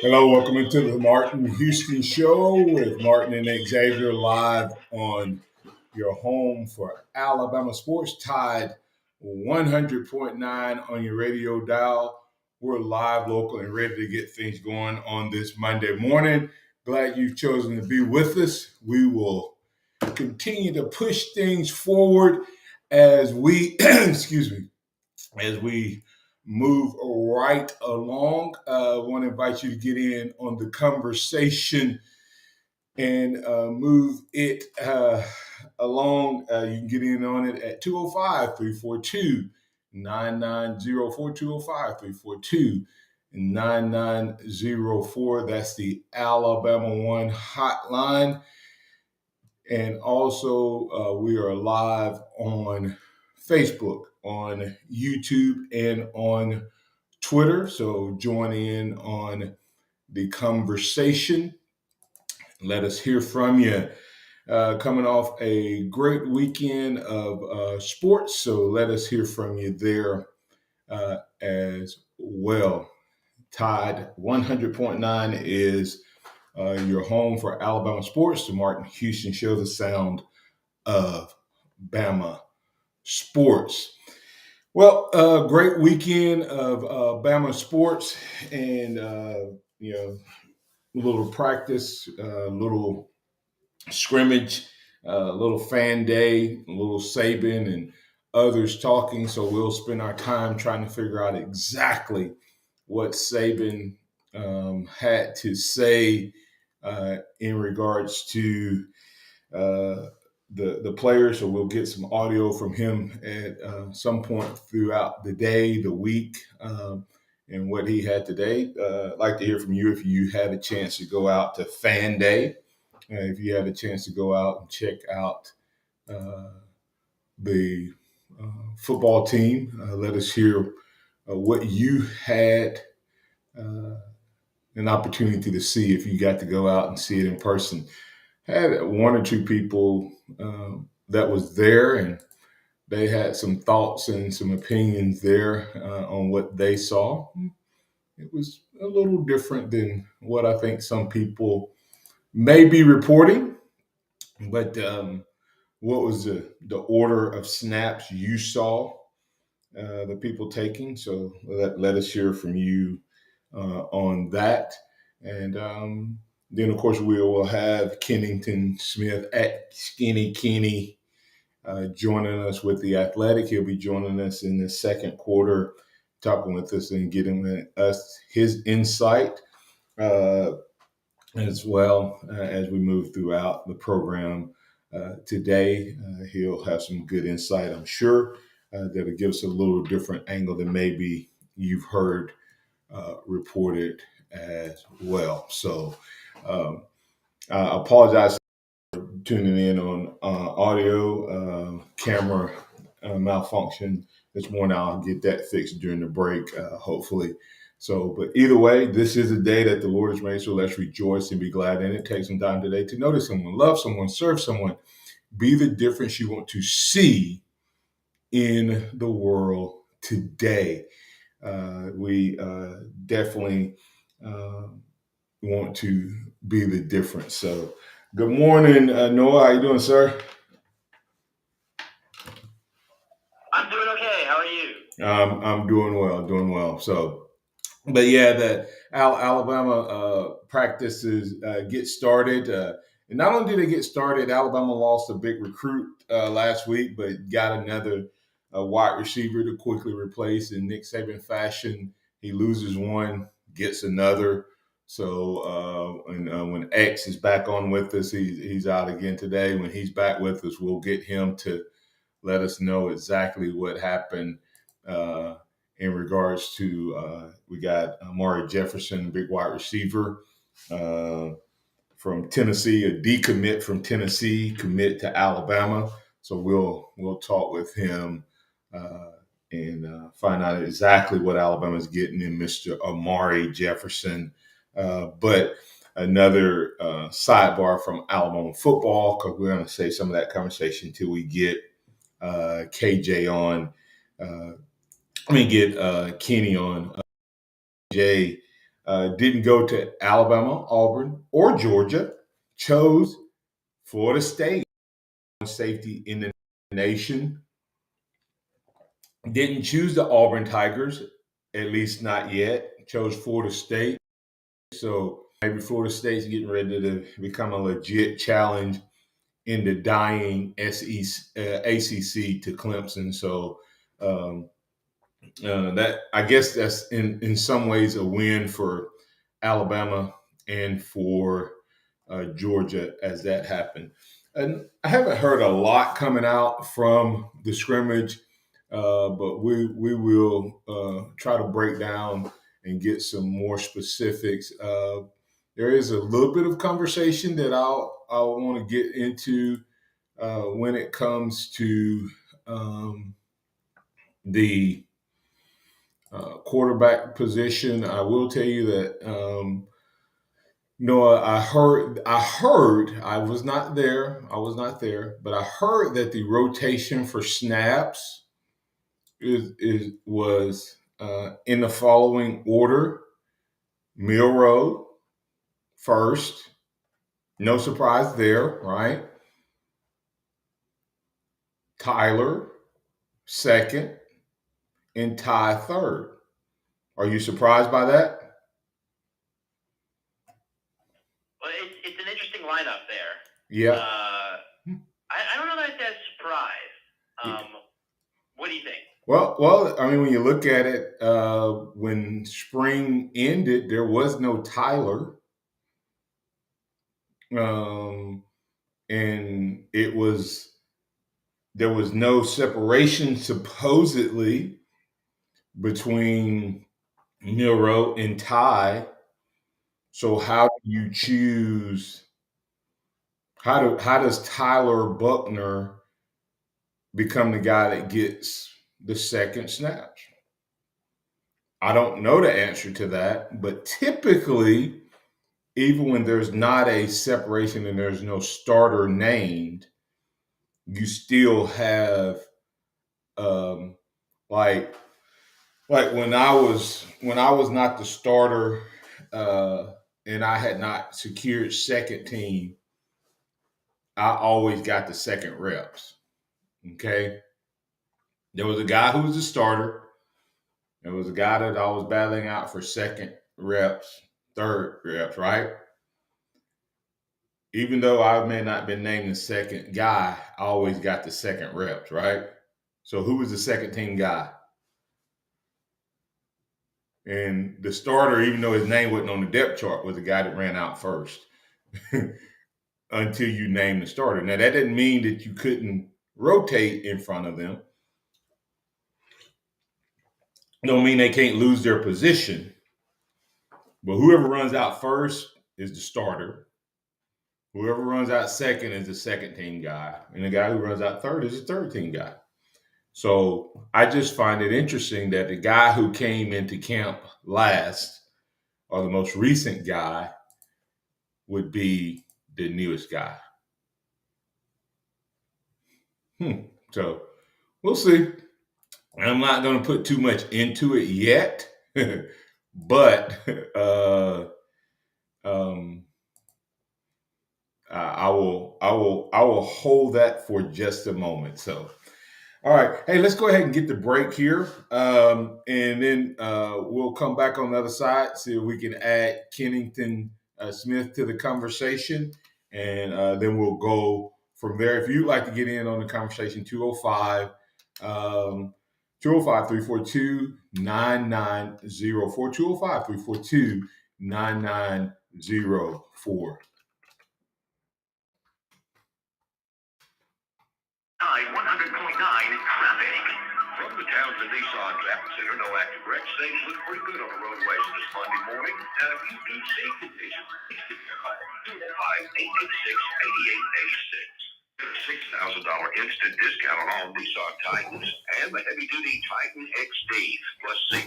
Hello, welcome into the Martin Houston Show with Martin and Xavier live on your home for Alabama sports. Tide 100.9 on your radio dial. We're live, local, and ready to get things going on this Monday morning. Glad you've chosen to be with us. We will continue to push things forward as we, excuse me, as we move right along. I want to invite you to get in on the conversation and move it along. You can get in on it at 205-342-9904, 205-342-9904. That's the Alabama One hotline. And also, we are live on Facebook, on YouTube, and on Twitter. So join in on the conversation. Let us hear from you. Coming off a great weekend of sports, so let us hear from you there as well. Tide 100.9 is your home for Alabama sports. The Martin Houston Show, the sound of Bama sports. Well, great weekend of Bama sports, and a little practice, a little scrimmage, a little fan day, a little Saban and others talking. So we'll spend our time trying to figure out exactly what Saban had to say in regards to the players. So we'll get some audio from him at some point throughout the day, the week, and what he had today. I'd like to hear from you if you had a chance to go out to Fan Day, if you had a chance to go out and check out the football team. Let us hear what you had an opportunity to see if you got to go out and see it in person. Had one or two people that was there, and they had some thoughts and some opinions there on what they saw. It was a little different than what I think some people may be reporting, but what was the order of snaps you saw the people taking? So let us hear from you on that. And then, of course, we will have Kennington Smith at Skinny Kenny joining us with The Athletic. He'll be joining us in the second quarter, talking with us and getting us his insight as well as we move throughout the program. Today, he'll have some good insight, I'm sure, that'll give us a little different angle than maybe you've heard reported as well. So I apologize for tuning in on audio, camera malfunction this morning. I'll get that fixed during the break, hopefully. So, but either way, this is a day that the Lord has made, so let's rejoice and be glad in it. Take some time today to notice someone, love someone, serve someone, be the difference you want to see in the world today. We definitely want to be the difference. So, good morning, Noah. How you doing, sir? I'm doing okay. How are you? I'm doing well, doing well. So, but yeah, the Alabama practices get started. And not only did they get started, Alabama lost a big recruit last week, but got another wide receiver to quickly replace in Nick Saban fashion. He loses one, gets another. So, when X is back on with us, he's out again today. When he's back with us, we'll get him to let us know exactly what happened uh, in regards to we got Amari Jefferson, big wide receiver uh, from Tennessee, a decommit from Tennessee, commit to Alabama. So we'll talk with him uh, and find out exactly what Alabama's getting in Mr. Amari Jefferson. But another sidebar from Alabama football, because we're going to save some of that conversation until we get KJ on. Get Kenny on. Jay didn't go to Alabama, Auburn, or Georgia. Chose Florida State, safety in the nation. Didn't choose the Auburn Tigers, at least not yet. Chose Florida State. So maybe Florida State's getting ready to become a legit challenge in the dying ACC to Clemson. So that I guess that's in some ways a win for Alabama and for Georgia as that happened. And I haven't heard a lot coming out from the scrimmage, but we will try to break down and get some more specifics. There is a little bit of conversation that I'll want to get into when it comes to the quarterback position. I will tell you that Noah, I was not there. But I heard that the rotation for snaps was in the following order: Milrow first, no surprise there, right? Tyler second, and Ty third. Are you surprised by that? Well, it's an interesting lineup there. Yeah. I don't know that that's surprise. What do you think? Well, I mean, when you look at it, when spring ended, there was no Tyler, and there was no separation supposedly between Milrow and Ty. So how do you choose? How does Tyler Buckner become the guy that gets the second snaps? I don't know the answer to that, but typically, even when there's not a separation and there's no starter named, you still have um, like when I was not the starter and I had not secured second team, I always got the second reps. Okay, there was a guy who was the starter. There was a guy that I was battling out for second reps, third reps, right? Even though I may not have been named the second guy, I always got the second reps, right? So who was the second team guy? And the starter, even though his name wasn't on the depth chart, was the guy that ran out first until you name the starter. Now, that didn't mean that you couldn't rotate in front of them. Don't mean they can't lose their position. But whoever runs out first is the starter. Whoever runs out second is the second team guy. And the guy who runs out third is the third team guy. So I just find it interesting that the guy who came into camp last or the most recent guy would be the newest guy. So we'll see. I'm not going to put too much into it yet, but um, I will hold that for just a moment. So, all right, hey, let's go ahead and get the break here, and then we'll come back on the other side, see if we can add Kennington Smith to the conversation, and then we'll go from there. If you'd like to get in on the conversation, 205 342 9904, 205 342 9904. Tide 100.9 traffic. From the Townsend Nissan Traffic Center, no active wrecks. Things look pretty good on the roadways this Monday morning. If you do see conditions, please give me a call. 205-886-8886. $6,000 instant discount on all Nissan Titans and the heavy-duty Titan XD, plus 0%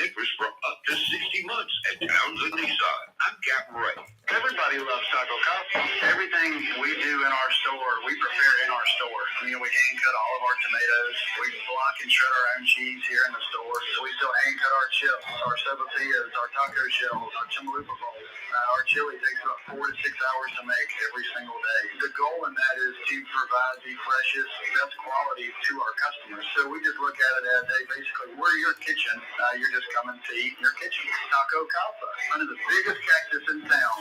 interest for up to 60 months at Townsend Nissan. I'm Captain Ray. Everybody loves taco coffee. Everything we do in our store, we prepare in our store. I mean, we hand cut all of our tomatoes. We block and shred our own cheese here in the store. So we still hand cut our chips, our sopapillas, our taco shells, our chalupa bowls. Our chili takes about 4 to 6 hours to make every single day. The goal in that is to provide the freshest, best quality to our customers. So we just look at it as, hey, basically, we're your kitchen. You're just coming to eat in your kitchen. Taco Casa, one of the biggest cactus in town.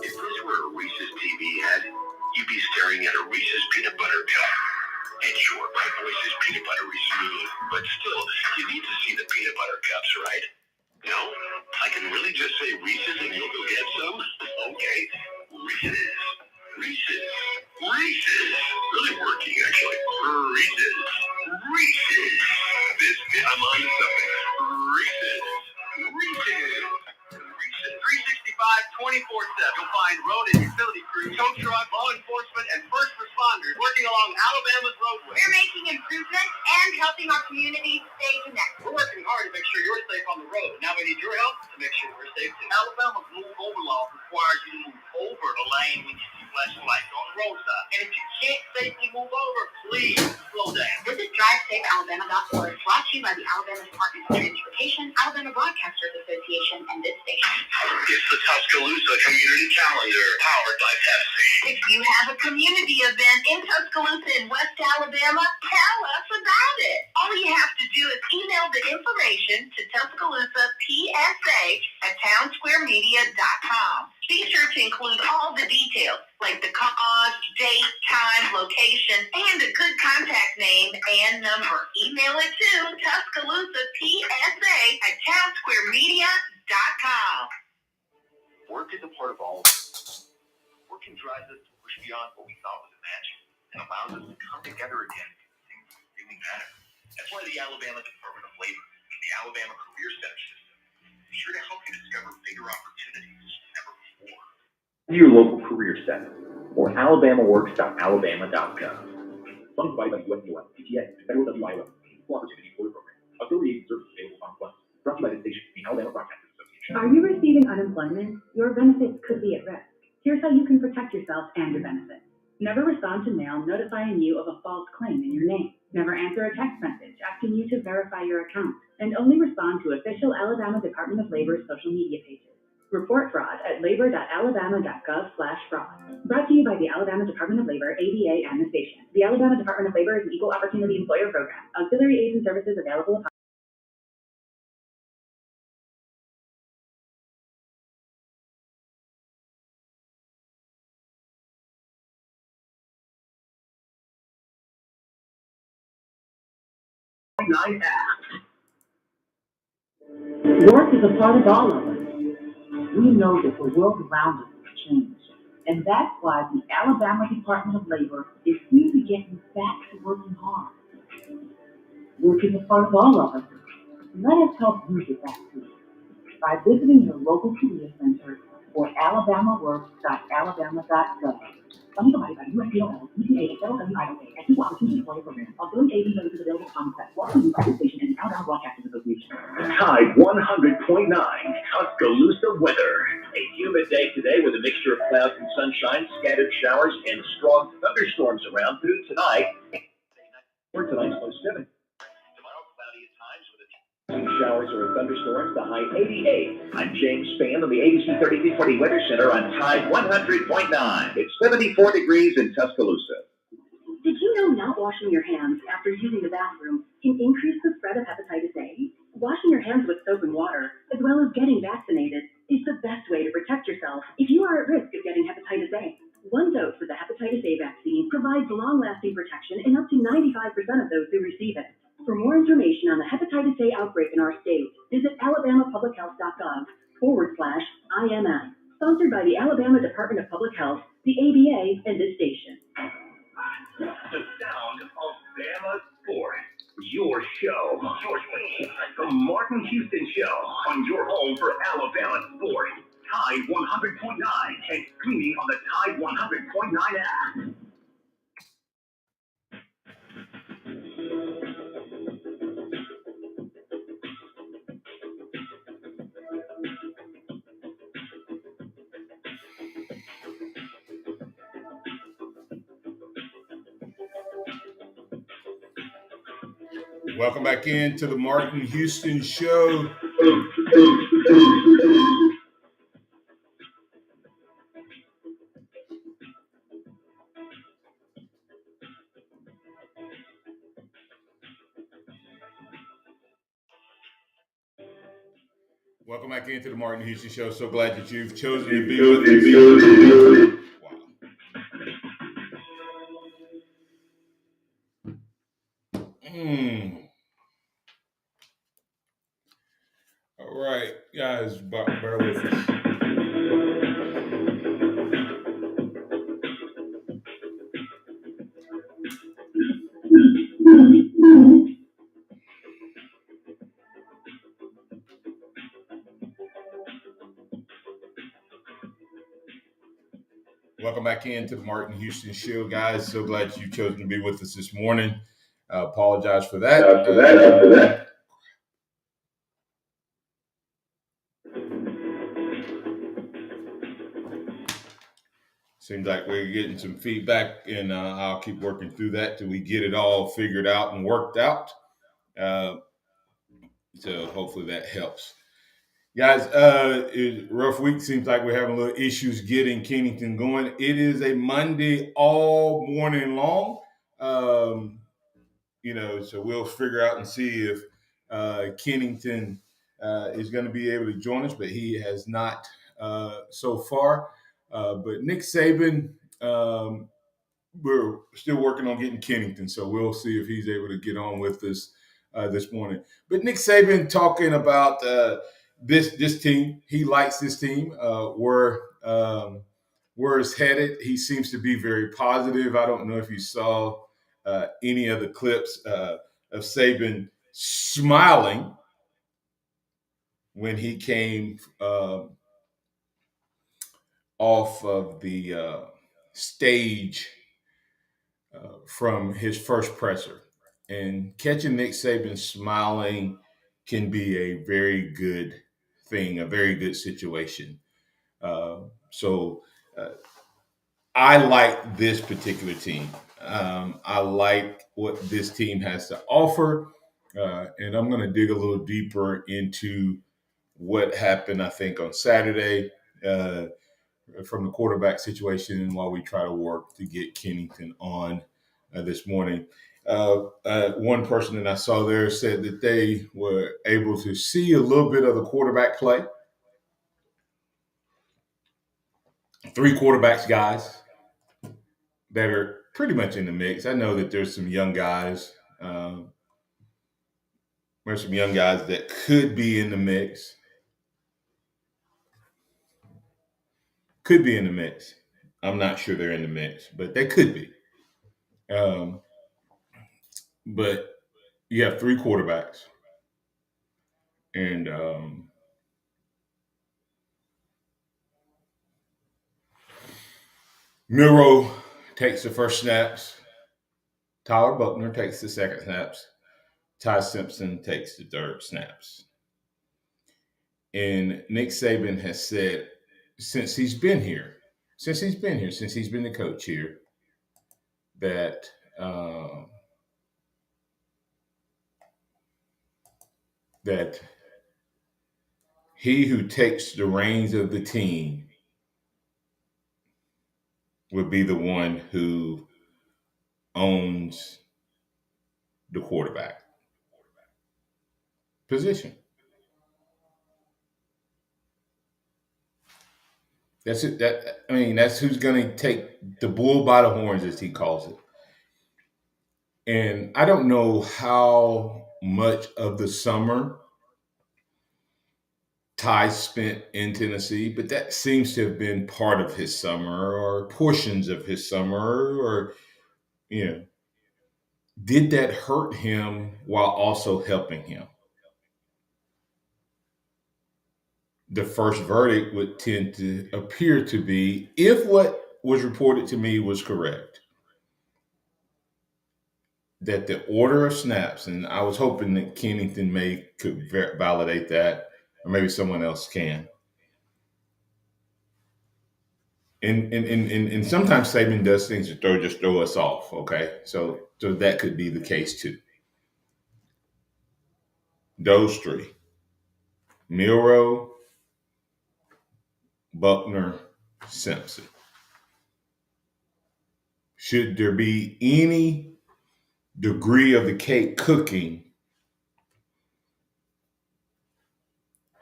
If this were a Reese's TV ad, you'd be staring at a Reese's peanut butter cup. And sure, my voice is peanut buttery smooth, but still, you need to see the peanut butter cups, right? No? I can really just say Reese's and you'll go get some? Okay. Reese's. Reese's. Reese's. Really working, actually. Reese's. Reese's. I'm on to something. Reese's. Reese's. Reese's. 365, 24/7. You'll find road and utility crews, tow truck, law enforcement, and first responders working along Alabama's roadway. We're making improvements and helping our community stay connected. We're working hard to make sure you're safe on the road. Now we need your help to make sure we're safe too. Alabama's move over law requires you to move over the lane when you see flashing lights on the roadside. And if you can't safely move over, please slow down. Visit DriveSafeAlabama.org, brought to you by the Alabama Department of Transportation, Alabama Broadcasters Association, and this station. It's the Tuscaloosa Community Calendar, powered by Pepsi. If you have a community event in Tuscaloosa in West Alabama, tell us about it. All you have to do is email the information to TuscaloosaPSA@townsquaremedia.com. Be sure to include all the details, like the cause, date, time, location, and a good contact name and number. Email it to TuscaloosaPSA@townsquaremedia.com. Work is a part of all of us. Work can drive us to push beyond what we thought was imaginable and allows us to come together again to do things that really matter. That's why the Alabama Department of Labor and the Alabama Career Center system is sure to help you discover bigger opportunities than ever before. Your local career center or alabamaworks.alabama.gov. Funded by the USDOL, PTA, Federal WIO, Equal Opportunity Employer Program. Affiliated services available on funds. Brought to you by the station, the Alabama Broadcasters Association. Are you receiving unemployment? Your benefits could be at risk. Here's how you can protect yourself and your benefits. Never respond to mail notifying you of a false claim in your name. Never answer a text message asking you to verify your account. And only respond to official Alabama Department of Labor's social media pages. Report fraud at labor.alabama.gov/fraud. Brought to you by the Alabama Department of Labor, ABA, and the station. The Alabama Department of Labor is an equal opportunity employer program. Auxiliary aids and services available upon Work is a part of all of us. We know that the world around us has changed, and that's why the Alabama Department of Labor is really getting back to working hard. Work is a part of all of us. Let us help you get back to it by visiting your local career center or alabamaworks.alabama.gov. Funded by USDOL, EPA, and Federal WIO, and Equal Opportunity Employer Program. Auxiliary aids and services available upon request. Brought to you by the station and the Alabama Broadcasters Association. Tide 100.9, Tuscaloosa weather. A humid day today with a mixture of clouds and sunshine, scattered showers, and strong thunderstorms around through tonight. For tonight's low 7. Tomorrow, cloudy Showers or thunderstorms, the high 88. I'm James Spann on the ABC 3240 Weather Center on Tide 100.9. It's 74 degrees in Tuscaloosa. Did you know not washing your hands after using the bathroom can increase the spread of hepatitis A? Washing your hands with soap and water, as well as getting vaccinated, is the best way to protect yourself if you are at risk of getting hepatitis A. One dose of the hepatitis A vaccine provides long-lasting protection in up to 95% of those who receive it. For more information on the hepatitis A outbreak in our state, visit alabamapublichealth.gov/IMS. Sponsored by the Alabama Department of Public Health, the ABA, and this station. The sound of Bama sports. Your show, your team, the Martin Houston Show on your home for Alabama sports. Tide 100.9 and streaming on the Tide 100.9 app. Welcome back into the Martin Houston Show. Welcome back into the Martin Houston Show. So glad that you've chosen to be with us. Wow. All right, guys, bear with us. Welcome back into the Martin Houston Show, guys. So glad you've chosen to be with us this morning. Apologize for that. Seems like we're getting some feedback, and I'll keep working through that till we get it all figured out and worked out. So hopefully that helps. Guys, rough week. Seems like we're having a little issues getting Kennington going. It is a Monday all morning long. So we'll figure out and see if Kennington is going to be able to join us, but he has not so far. But Nick Saban, we're still working on getting Kennington, so we'll see if he's able to get on with us this morning. But Nick Saban talking about this team. He likes this team. Where it's headed. He seems to be very positive. I don't know if you saw any of the clips of Saban smiling when he came off of the stage from his first presser. And catching Nick Saban smiling can be a very good thing, a very good situation. So I like this particular team. I like what this team has to offer. And I'm going to dig a little deeper into what happened, I think, on Saturday from the quarterback situation while we try to work to get Kennington on this morning. One person that I saw there said that they were able to see a little bit of the quarterback play. 3 quarterbacks, guys, that are pretty much in the mix. I know that there's some young guys. There's some young guys that could be in the mix. Could be in the mix. I'm not sure they're in the mix, but they could be. But you have 3 quarterbacks. And Miro takes the first snaps. Tyler Buckner takes the second snaps. Ty Simpson takes the third snaps. And Nick Saban has said since he's been since he's been the coach here, that that he who takes the reins of the team would be the one who owns the quarterback position. That's it. That's who's going to take the bull by the horns, as he calls it. And I don't know how much of the summer Ty spent in Tennessee, but that seems to have been part of his summer or portions of his summer. Or, you know, did that hurt him while also helping him? The first verdict would tend to appear to be, if what was reported to me was correct, that the order of snaps, and I was hoping that Kennington May could validate that, or maybe someone else can. And sometimes Saban does things to throw us off. Okay, so that could be the case too. Those three: Milrow, Buckner, Simpson. Should there be any degree of the cake cooking,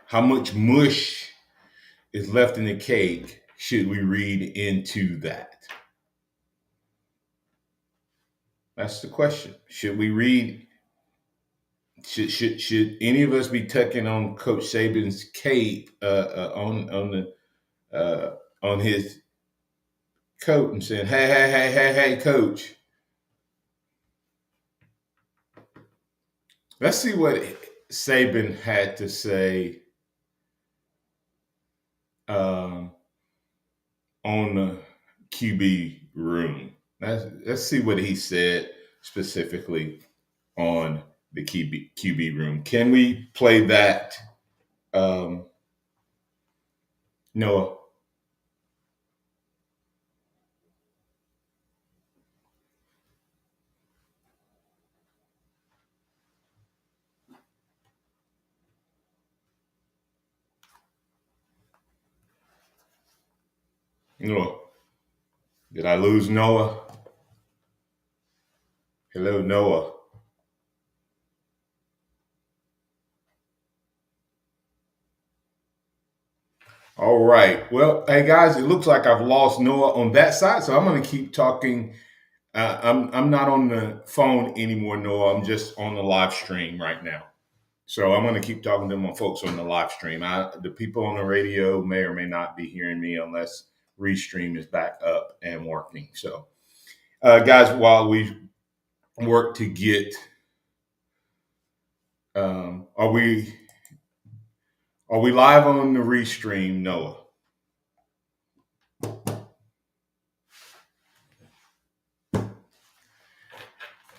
how much mush is left in the cake should we read into that? That's the question. Should we read? Should any of us be tucking on Coach Saban's cape on his coat and saying, "Hey, Coach"? Let's see what Saban had to say um, on the QB room. Let's see what he said specifically on the QB room. Can we play that, Noah? Noah? Did I lose Noah? Hello, Noah. All right. Well, hey guys, it looks like I've lost Noah on that side, so I'm going to keep talking. I'm not on the phone anymore, Noah. I'm just on the live stream right now. So I'm going to keep talking to my folks on the live stream. The people on the radio may or may not be hearing me unless Restream is back up and working. So, guys, while we work to get, are we live on the Restream, Noah?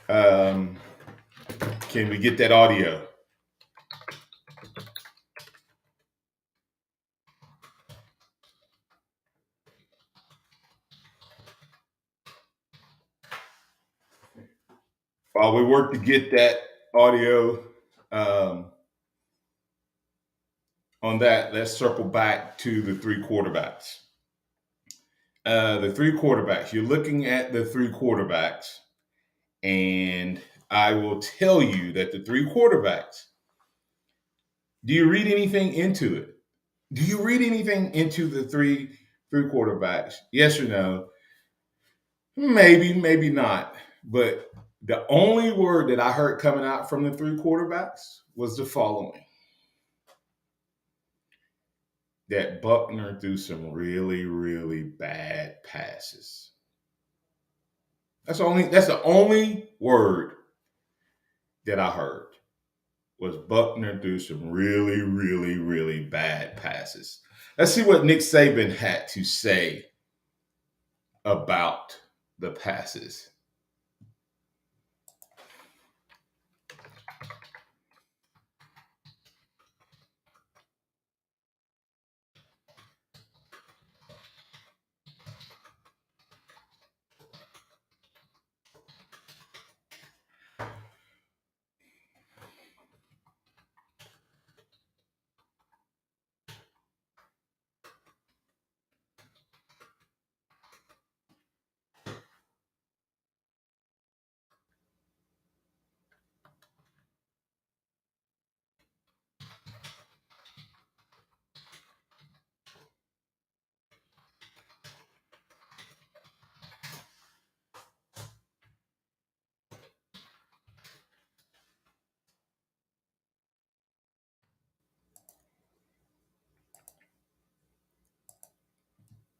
Can we get that audio? While we work to get that audio on that, let's circle back to the three quarterbacks. The three quarterbacks. You're looking at the three quarterbacks, and I will tell you that the three quarterbacks. Do you read anything into it? Do you read anything into the three quarterbacks? Yes or no? Maybe, maybe not. But the only word that I heard coming out from the three quarterbacks was the following: that Buckner threw some really, really bad passes. That's the only word that I heard was Buckner threw some really, really, really bad passes. Let's see what Nick Saban had to say about the passes.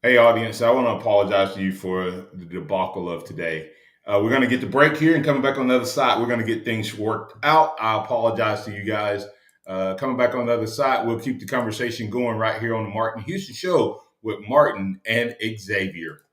Hey, audience, I want to apologize to you for the debacle of today. We're going to get the break here and coming back on the other side, we're going to get things worked out. I apologize to you guys. Coming back on the other side, we'll keep the conversation going right here on the Martin Houston Show with Martin and Xavier.